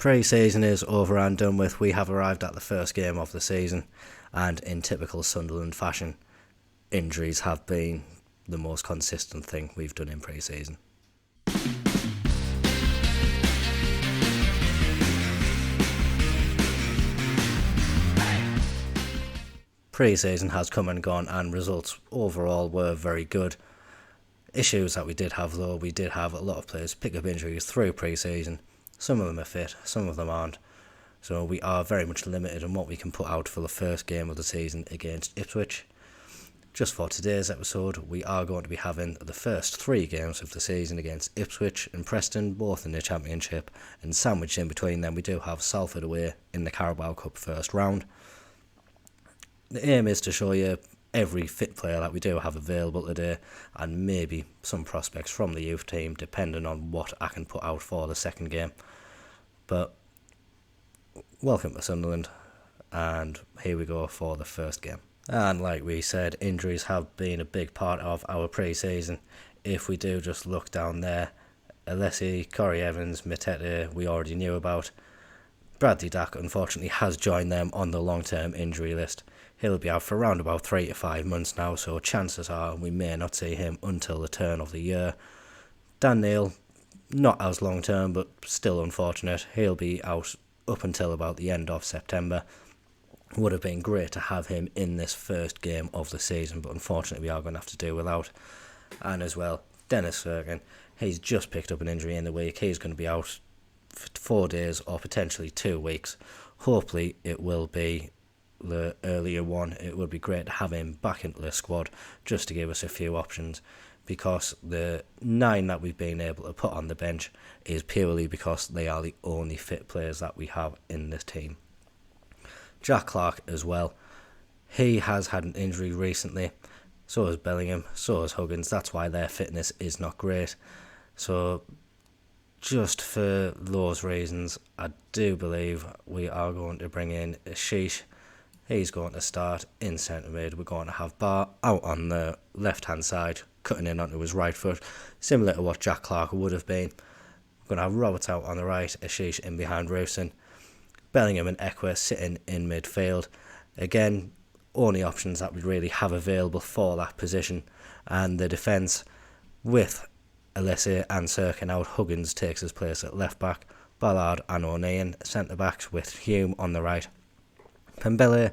Pre-season is over and done with. We have arrived at the first game of the season, and in typical Sunderland fashion, injuries have been the most consistent thing we've done in pre-season. Pre-season has come and gone, and results overall were very good. Issues that we did have though, we did have a lot of players pick up injuries through pre-season. Some of them are fit, some of them aren't. So we are very much limited in what we can put out for the first game of the season against Ipswich. Just for today's episode, we are going to be having the first 3 games of the season against Ipswich and Preston, both in the Championship, and sandwiched in between them we do have Salford away in the Carabao Cup first round. The aim is to show you every fit player that we do have available today, and maybe some prospects from the youth team depending on what I can put out for the second game. But welcome to Sunderland, and here we go for the first game. And like we said, injuries have been a big part of our pre-season. If we do just look down there, Alessi, Corey Evans, Matete we already knew about. Bradley Dack unfortunately has joined them on the long-term injury list. He'll be out for around about 3 to 5 months now, so chances are we may not see him until the turn of the year. Dan Neil, not as long-term, but still unfortunate. He'll be out up until about the end of September. Would have been great to have him in this first game of the season, but unfortunately we are going to have to do without. And as well, Dennis Serkin, he's just picked up an injury in the week. He's going to be out for 4 days or potentially 2 weeks. Hopefully it will be the earlier one. It would be great to have him back into the squad just to give us a few options, because the 9 that we've been able to put on the bench is purely because they are the only fit players that we have in this team. Jack Clark as well, he has had an injury recently, so has Bellingham, so has Huggins. That's why their fitness is not great. So just for those reasons, I do believe we are going to bring in Ashish. He's going to start in centre mid. We're going to have Bar out on the left hand side, cutting in onto his right foot, similar to what Jack Clark would have been. We're going to have Roberts out on the right, Ashish in behind Rooson, Bellingham and Ekwa sitting in midfield. Again, only options that we really have available for that position. And the defence, with Alessi and Serkin out, Huggins takes his place at left back, Ballard and O'Neill centre backs with Hume on the right. Pembele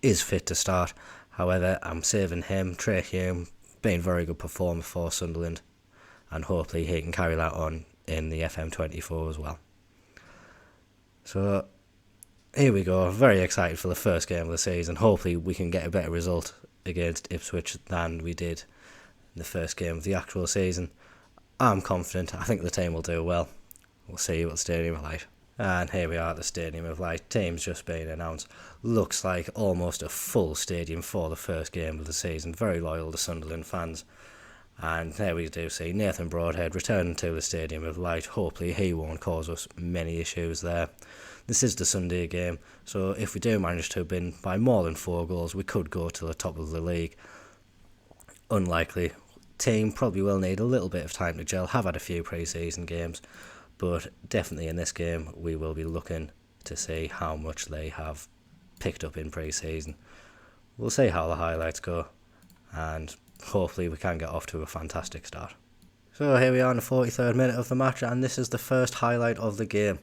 is fit to start, however I'm saving him. Trey Hume, been a very good performer for Sunderland, and hopefully he can carry that on in the FM24 as well. So here we go, very excited for the first game of the season. Hopefully we can get a better result against Ipswich than we did in the first game of the actual season. I'm confident, I think the team will do well. We'll see what the Stadium of Light. And here we are at the Stadium of Light. Team's just been announced. Looks like almost a full stadium for the first game of the season. Very loyal to Sunderland fans. And there we do see Nathan Broadhead returning to the Stadium of Light. Hopefully he won't cause us many issues there. This is the Sunday game, so if we do manage to win by more than 4 goals, we could go to the top of the league. Unlikely. Team probably will need a little bit of time to gel. Have had a few pre-season games, but definitely in this game we will be looking to see how much they have picked up in pre-season. We'll see how the highlights go, and hopefully we can get off to a fantastic start. So here we are in the 43rd minute of the match, and this is the first highlight of the game.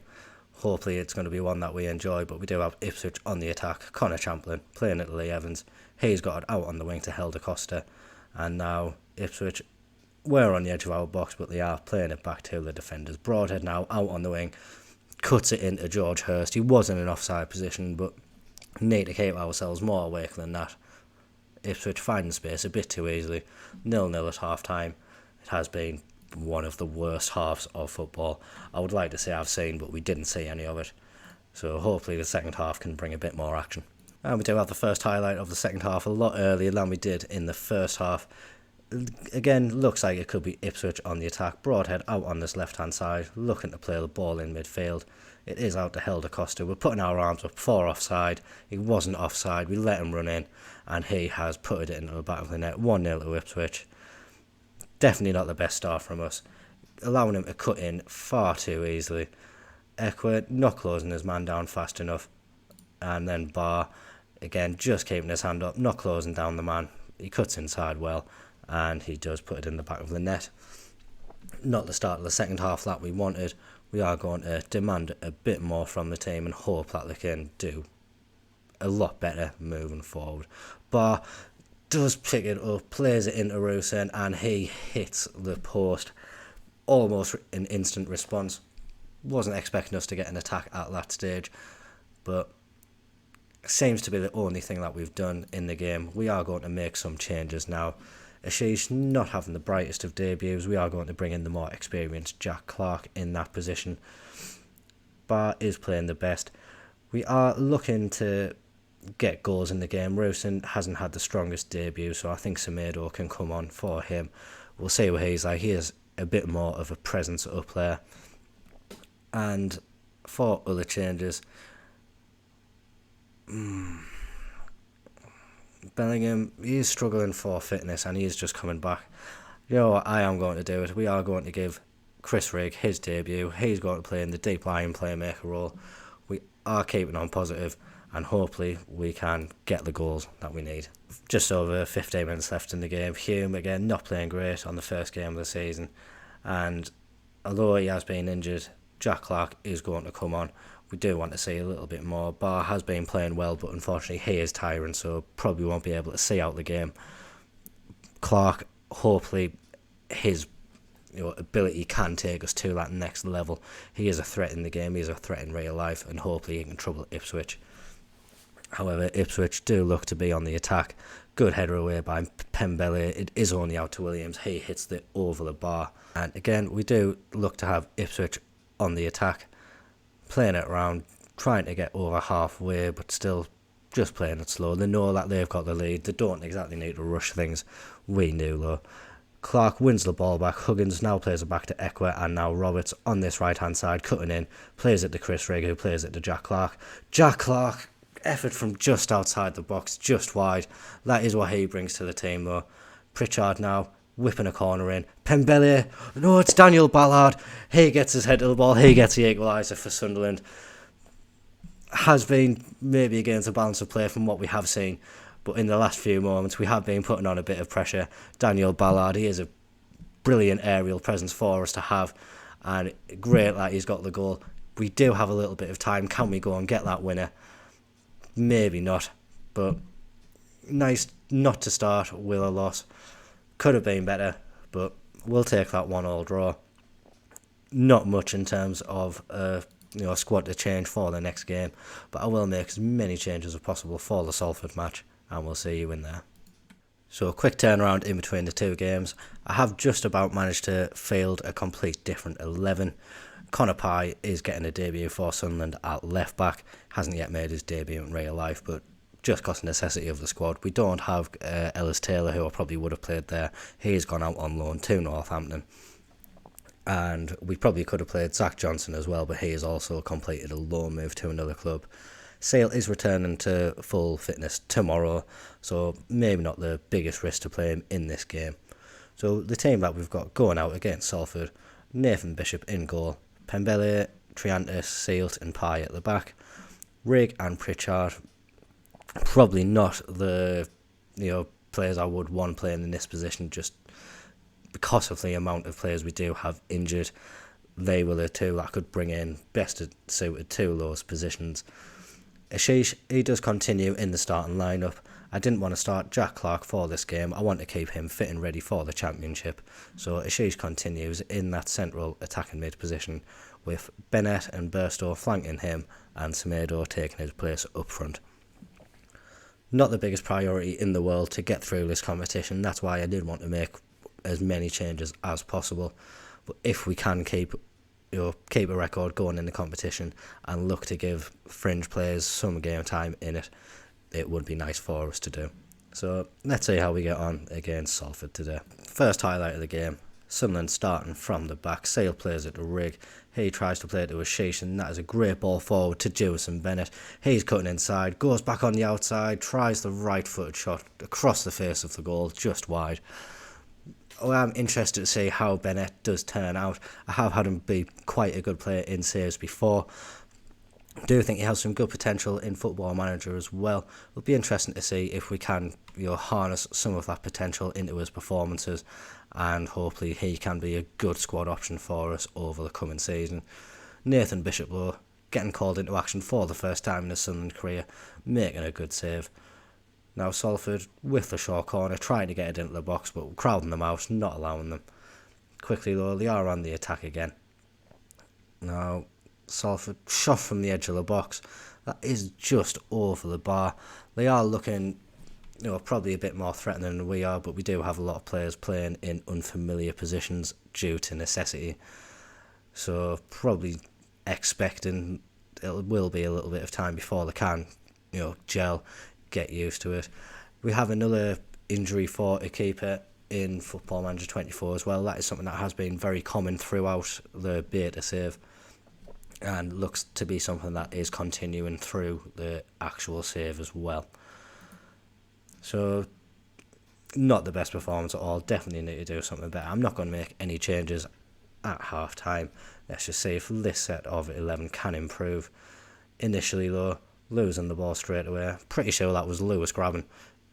Hopefully it's going to be one that we enjoy, but we do have Ipswich on the attack. Connor Champlin playing it to Lee Evans. He's got it out on the wing to Helder Costa, and now Ipswich were on the edge of our box, but they are playing it back to the defenders. Broadhead now out on the wing, cuts it into George Hurst. He was in an offside position, but need to keep ourselves more awake than that. Ipswich finding space a bit too easily. 0-0 at half time. It has been one of the worst halves of football I would like to say I've seen, but we didn't see any of it. So hopefully the second half can bring a bit more action. And we do have the first highlight of the second half a lot earlier than we did in the first half. Again, looks like it could be Ipswich on the attack. Broadhead out on this left hand side, looking to play the ball in midfield. It is out to Helder Costa. We're putting our arms up for offside. He wasn't offside. We let him run in, and he has put it into the back of the net. 1-0 to Ipswich. Definitely not the best start from us. Allowing him to cut in far too easily. Ekwa not closing his man down fast enough, and then Barr, again, just keeping his hand up, not closing down the man. He cuts inside well, and he does put it in the back of the net. Not the start of the second half that we wanted. We are going to demand a bit more from the team and hope that they can do a lot better moving forward. Barr does pick it up, plays it into Rusin, and he hits the post. Almost an instant response. Wasn't expecting us to get an attack at that stage, but seems to be the only thing that we've done in the game. We are going to make some changes now. Ashish not having the brightest of debuts. We are going to bring in the more experienced Jack Clark in that position. Barr is playing the best. We are looking to get goals in the game. Rusin hasn't had the strongest debut, so I think Semedo can come on for him. We'll see what he's like. He is a bit more of a presence up there. And for other changes, Bellingham, he is struggling for fitness and he is just coming back. You know what, I am going to do it. We are going to give Chris Rigg his debut. He's going to play in the deep lying playmaker role. We are keeping on positive and hopefully we can get the goals that we need. Just over 15 minutes left in the game. Hume again not playing great on the first game of the season, and although he has been injured, Jack Clark is going to come on. We do want to see a little bit more. Barr has been playing well, but unfortunately he is tiring, so probably won't be able to see out the game. Clark, hopefully his ability can take us to that next level. He is a threat in the game, he is a threat in real life, and hopefully he can trouble Ipswich. However, Ipswich do look to be on the attack. Good header away by Pembele. It is only out to Williams. He hits it over the bar. And again, we do look to have Ipswich on the attack, playing it around, trying to get over halfway, but still just playing it slow. They know that they've got the lead. They don't exactly need to rush things. We knew though. Clark wins the ball back. Huggins now plays it back to Ekwa, and now Roberts on this right hand side, cutting in, plays it to Chris Rigg, who plays it to Jack Clark. Jack Clark, effort from just outside the box, just wide. That is what he brings to the team though. Pritchard now whipping a corner in. Pembele, no, it's Daniel Ballard. He gets his head to the ball. He gets the equaliser for Sunderland. Has been maybe against a balance of play from what we have seen, but in the last few moments we have been putting on a bit of pressure. Daniel Ballard, he is a brilliant aerial presence for us to have, and great that he's got the goal. We do have a little bit of time. Can we go and get that winner? Maybe not, but nice not to start with a loss. Could have been better, but we'll take that 1-1 draw. Not much in terms of squad to change for the next game, but I will make as many changes as possible for the Salford match, and we'll see you in there. So a quick turnaround in between the two games. I have just about managed to field a complete different 11. Connor Pye is getting a debut for Sunderland at left back. Hasn't yet made his debut in real life, but just because of necessity of the squad. We don't have Ellis Taylor, who I probably would have played there. He's gone out on loan to Northampton. And we probably could have played Zach Johnson as well, but he has also completed a loan move to another club. Sale is returning to full fitness tomorrow, so maybe not the biggest risk to play him in this game. So the team that we've got going out against Salford: Nathan Bishop in goal, Pembele, Triantis, Sealt and Pye at the back. Rigg and Pritchard, probably not the players I would want playing in this position, just because of the amount of players we do have injured. They were the two that could bring in best suited to those positions. Ashish, he does continue in the starting lineup. I didn't want to start Jack Clark for this game. I want to keep him fit and ready for the Championship. So Ashish continues in that central attacking mid position, with Bennett and Burstow flanking him and Semedo taking his place up front. Not the biggest priority in the world to get through this competition. That's why I did want to make as many changes as possible. But if we can keep a record going in the competition and look to give fringe players some game time in it, it would be nice for us to do. So let's see how we get on against Salford today. First highlight of the game: Sunderland starting from the back. Sale plays it to Rigg. He tries to play it to Ashish, and that is a great ball forward to Jewison Bennett. He's cutting inside, goes back on the outside, tries the right-footed shot across the face of the goal, just wide. I'm interested to see how Bennett does turn out. I have had him be quite a good player in saves before. I do think he has some good potential in Football Manager as well. It'll be interesting to see if we can, harness some of that potential into his performances, and hopefully he can be a good squad option for us over the coming season. Nathan Bishop, though, getting called into action for the first time in his Sunderland career, making a good save. Now Salford with the short corner, trying to get it into the box, but crowding them out, not allowing them. Quickly though, they are on the attack again. Now Salford shot from the edge of the box. That is just over the bar. They are looking, probably a bit more threatening than we are, but we do have a lot of players playing in unfamiliar positions due to necessity. So probably expecting it will be a little bit of time before they can, gel, get used to it. We have another injury for a keeper in Football Manager 24 as well. That is something that has been very common throughout the beta save, and looks to be something that is continuing through the actual save as well. So not the best performance at all. Definitely need to do something better. I'm not going to make any changes at half time. Let's just see if this set of 11 can improve. Initially though, losing the ball straight away. Pretty sure that was Lewis grabbing,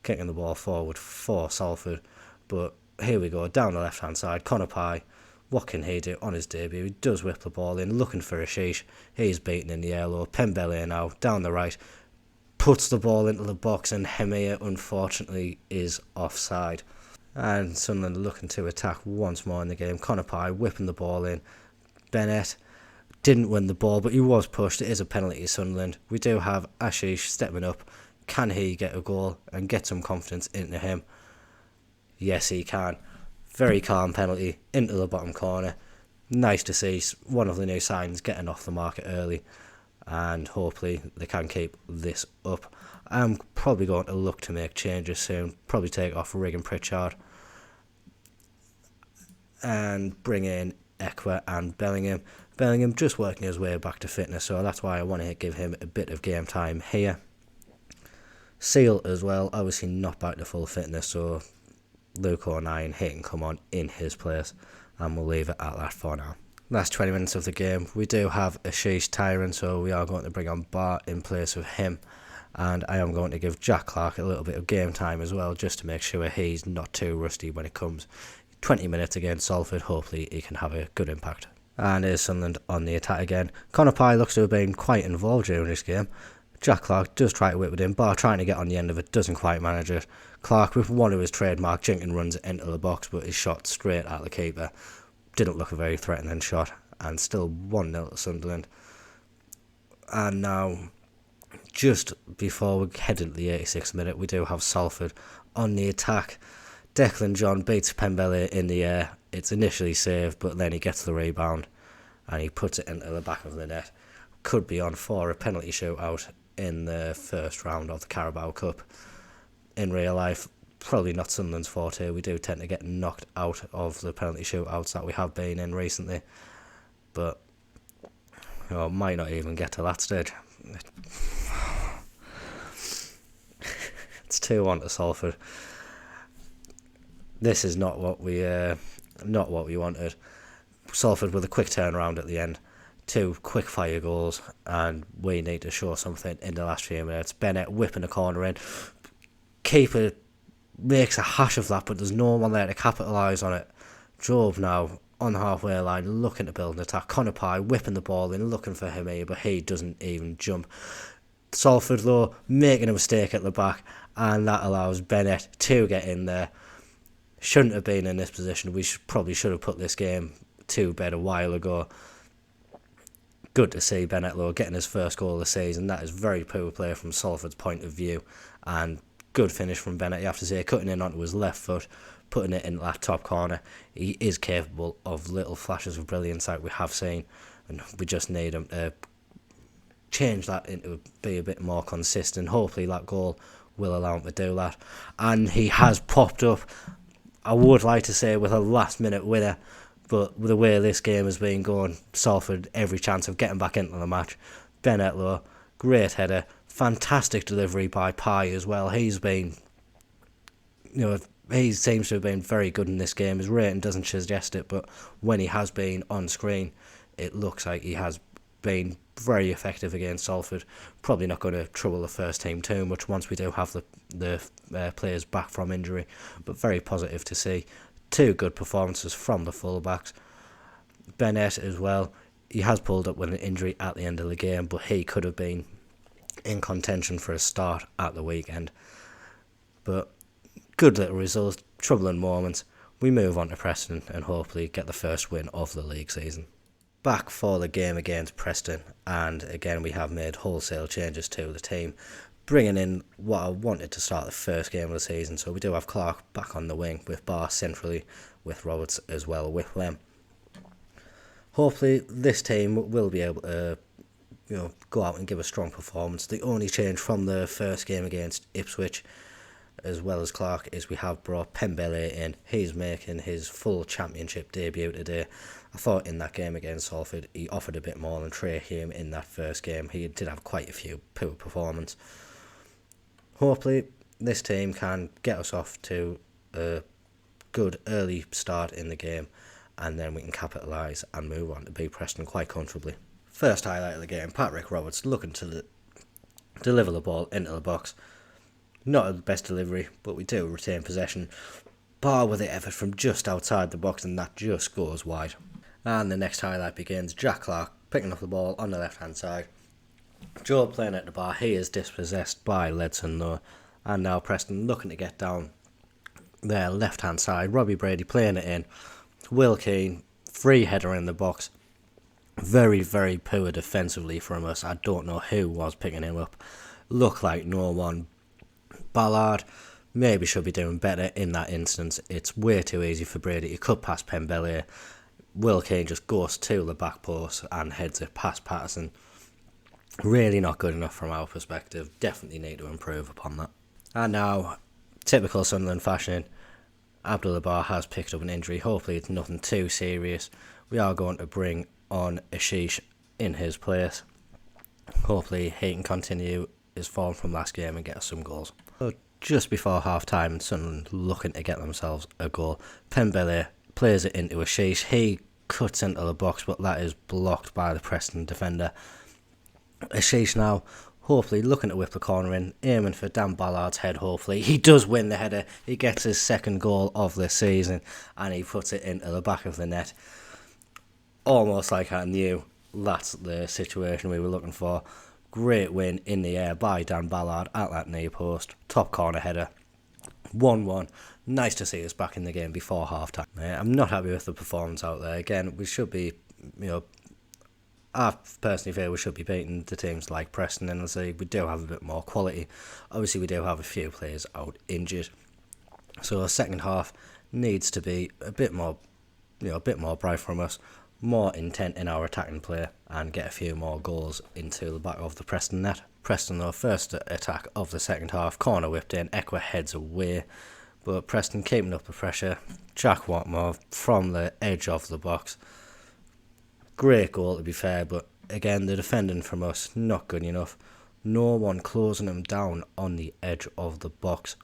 kicking the ball forward for Salford. But here we go, down the left hand side. Connor Pye, what can he do on his debut? He does whip the ball in, looking for Ashish. He's beaten in the yellow. Pembele now, down the right, puts the ball into the box, and Hemir unfortunately is offside. And Sunderland looking to attack once more in the game. Connor Pye whipping the ball in. Bennett didn't win the ball, but he was pushed. It is a penalty to Sunderland. We do have Ashish stepping up. Can he get a goal and get some confidence into him? Yes, he can. Very calm penalty into the bottom corner. Nice to see one of the new signs getting off the market early, and hopefully they can keep this up. I'm probably going to look to make changes soon. Probably take off Rigg and Pritchard and bring in Ekwa and Bellingham. Bellingham just working his way back to fitness, so that's why I want to give him a bit of game time here. Seal as well, obviously not back to full fitness, so Luke O'Nien can come on in his place, and we'll leave it at that for now. Last 20 minutes of the game, we do have Ashish tiring, so we are going to bring on Bart in place of him, and I am going to give Jack Clark a little bit of game time as well, just to make sure he's not too rusty when it comes 20 minutes against Salford. Hopefully he can have a good impact. And here's Sunderland on the attack again. Connor Pye looks to have been quite involved during this game. Jack Clark does try to whip it in. Bar trying to get on the end of it, doesn't quite manage it. Clark with one of his trademark jinking runs it into the box, but is shot straight at the keeper. Didn't look a very threatening shot, and still 1-0 to Sunderland. And now, just before we head into the 86th minute, we do have Salford on the attack. Declan John beats Pembele in the air. It's initially saved, but then he gets the rebound and he puts it into the back of the net. Could be on for a penalty shootout in the first round of the Carabao Cup. In real life, probably not Sunderland's forte. We do tend to get knocked out of the penalty shootouts that we have been in recently, but might not even get to that stage. It's 2-1 to Salford. This is not what we wanted. Salford with a quick turnaround at the end. 2 quick fire goals, and we need to show something in the last few minutes. Bennett whipping the corner in. Keeper makes a hash of that, but there's no one there to capitalise on it. Job now on the halfway line, looking to build an attack. Connor Pye whipping the ball in, looking for him here, but he doesn't even jump. Salford though making a mistake at the back, and that allows Bennett to get in there. Shouldn't have been in this position. We probably should have put this game to bed a while ago. Good to see Bennett though getting his first goal of the season. That is very poor play from Salford's point of view, and good finish from Bennett, you have to say, cutting in onto his left foot, putting it into that top corner. He is capable of little flashes of brilliance like we have seen, and we just need him to change that into be a bit more consistent. Hopefully that goal will allow him to do that, and he has popped up, I would like to say, with a last minute winner. But with the way this game has been going, Salford every chance of getting back into the match. Bennett though, great header, fantastic delivery by Pye as well. He's been, he seems to have been very good in this game. His rating doesn't suggest it, but when he has been on screen, it looks like he has been very effective against Salford. Probably not going to trouble the first team too much once we do have the players back from injury, but very positive to see. Two good performances from the fullbacks. Bennett as well, he has pulled up with an injury at the end of the game, but he could have been in contention for a start at the weekend. But good little result, troubling moments. We move on to Preston and hopefully get the first win of the league season. Back for the game against Preston, and again we have made wholesale changes to the team, bringing in what I wanted to start the first game of the season. So we do have Clark back on the wing with Barr centrally, with Roberts as well with them. Hopefully this team will be able to go out and give a strong performance. The only change from the first game against Ipswich, as well as Clark, is we have brought Pembele in. He's making his full championship debut today. I thought in that game against Salford he offered a bit more than Trey Hume in that first game. He did have quite a few poor performances. Hopefully this team can get us off to a good early start in the game, and then we can capitalise and move on to beat Preston quite comfortably. First highlight of the game, Patrick Roberts looking to deliver the ball into the box. Not the best delivery, but we do retain possession. Barr with the effort from just outside the box, and that just goes wide. And the next highlight begins. Jack Clark picking up the ball on the left hand side. Joe playing at the bar. He is dispossessed by Ledson though. And now Preston looking to get down their left hand side. Robbie Brady playing it in. Will Keane, free header in the box. Very, very poor defensively from us. I don't know who was picking him up. Looked like no one. Ballard maybe should be doing better in that instance. It's way too easy for Brady. He could pass Pembele. Will Keane just goes to the back post and heads it past Patterson. Really not good enough from our perspective. Definitely need to improve upon that. And now, typical Sunderland fashion, Abdullah Barr has picked up an injury. Hopefully it's nothing too serious. We are going to bring on Ashish in his place. Hopefully he can continue his form from last game and get us some goals. So just before half time, Sunderland looking to get themselves a goal. Pembele plays it into Ashish. He cuts into the box, but that is blocked by the Preston defender. Ashish now hopefully looking to whip the corner in, aiming for Dan Ballard's head. Hopefully he does win the header. He gets his second goal of the season and he puts it into the back of the net. Almost like I knew that's the situation we were looking for. Great win in the air by Dan Ballard at that near post. Top corner header. 1-1. Nice to see us back in the game before half time. I'm not happy with the performance out there. Again, we should be, I personally feel we should be beating the teams like Preston in the league. We do have a bit more quality. Obviously, we do have a few players out injured. So the second half needs to be a bit more bright from us. More intent in our attacking play and get a few more goals into the back of the Preston net. Preston, though, first attack of the second half, corner whipped in, Ekwa heads away, but Preston keeping up the pressure. Jack Watmore from the edge of the box. Great goal to be fair, but again the defending from us not good enough. No one closing him down on the edge of the box,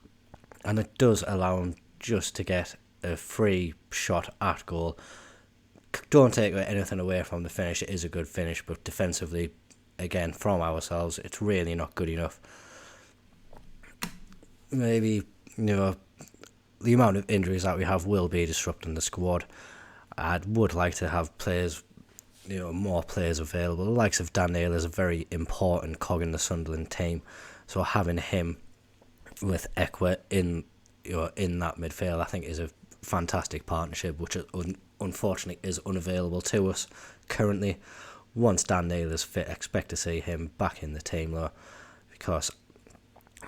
and it does allow him just to get a free shot at goal. Don't take anything away from the finish. It is a good finish, but defensively, again, from ourselves, it's really not good enough. Maybe, the amount of injuries that we have will be disrupting the squad. I would like to have players, more players available. The likes of Dan Neil is a very important cog in the Sunderland team, so having him with Ekwa in that midfield, I think is a fantastic partnership, which unfortunately is unavailable to us currently. Once Dan Neil is fit, expect to see him back in the team though, because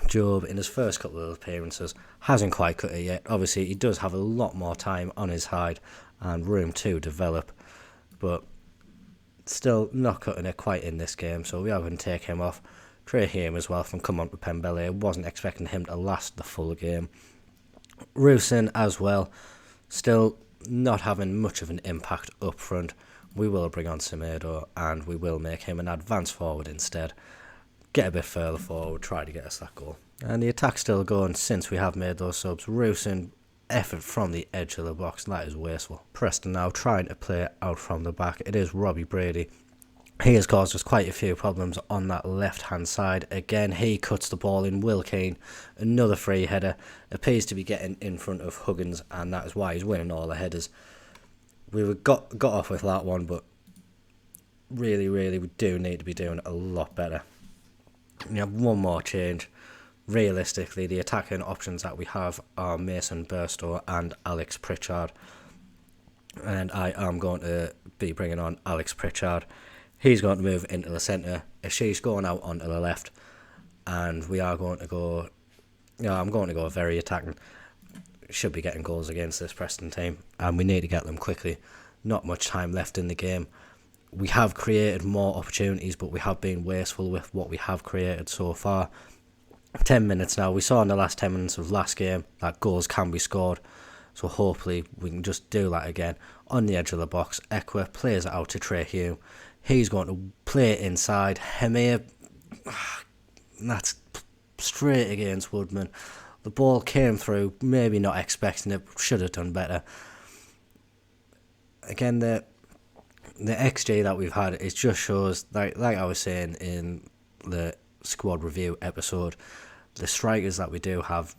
Job in his first couple of appearances hasn't quite cut it yet. Obviously he does have a lot more time on his side and room to develop, but still not cutting it quite in this game, so we are going to take him off. Trey Hume as well from come on to Pembele. Wasn't expecting him to last the full game. Rusin as well, still not having much of an impact up front. We will bring on Semedo and we will make him an advance forward instead. Get a bit further forward, try to get us that goal. And the attack's still going since we have made those subs. Rusin effort from the edge of the box, and that is wasteful. Preston now trying to play out from the back. It is Robbie Brady. He has caused us quite a few problems on that left-hand side. Again, he cuts the ball in. Will Keane, another free header, appears to be getting in front of Huggins, and that is why he's winning all the headers. We got off with that one, but really, we do need to be doing a lot better. We have one more change. Realistically, the attacking options that we have are Mason Burstow and Alex Pritchard. And I am going to be bringing on Alex Pritchard. He's going to move into the centre. She's going out onto the left. And we are going to go... I'm going to go very attacking. Should be getting goals against this Preston team. And we need to get them quickly. Not much time left in the game. We have created more opportunities, but we have been wasteful with what we have created so far. 10 minutes now. We saw in the last 10 minutes of last game that goals can be scored. So hopefully we can just do that again. On the edge of the box, Ekwa plays it out to Trey Hume. He's going to play it inside. Hemir, that's straight against Woodman. The ball came through, maybe not expecting it, should have done better. Again, the XG that we've had, it just shows, like I was saying in the squad review episode, the strikers that we do have,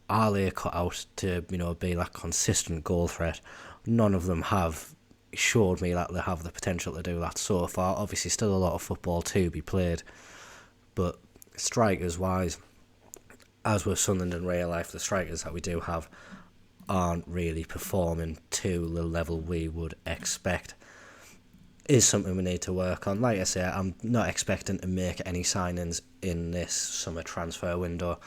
are they cut out to be that consistent goal threat? None of them have showed me that they have the potential to do that so far. Obviously still a lot of football to be played, but strikers wise, as with Sunderland in real life, the strikers that we do have aren't really performing to the level we would expect. Is something we need to work on. Like I say, I'm not expecting to make any signings in this summer transfer window.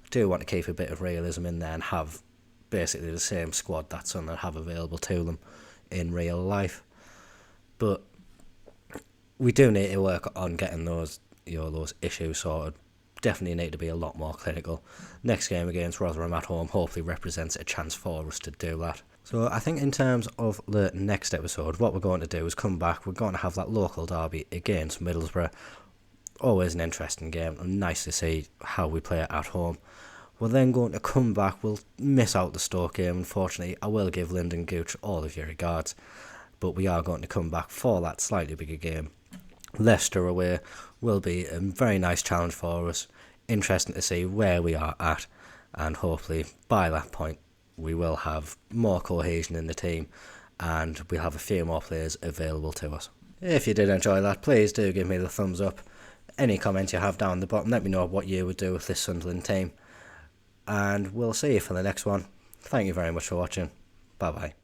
I do want to keep a bit of realism in there and have basically the same squad that Sunderland have available to them in real life. But we do need to work on getting those issues sorted. Definitely need to be a lot more clinical. Next game against Rotherham at home hopefully represents a chance for us to do that. So I think in terms of the next episode, what we're going to do is come back. We're going to have that local derby against Middlesbrough. Always an interesting game, and nice to see how we play it at home. We're then going to come back. We'll miss out the Stoke game, unfortunately. I will give Lyndon Gooch all of your regards, but we are going to come back for that slightly bigger game. Leicester away will be a very nice challenge for us. Interesting to see where we are at, and hopefully by that point we will have more cohesion in the team and we'll have a few more players available to us. If you did enjoy that, please do give me the thumbs up. Any comments you have down the bottom, let me know what you would do with this Sunderland team, and we'll see you for the next one. Thank you very much for watching. Bye bye.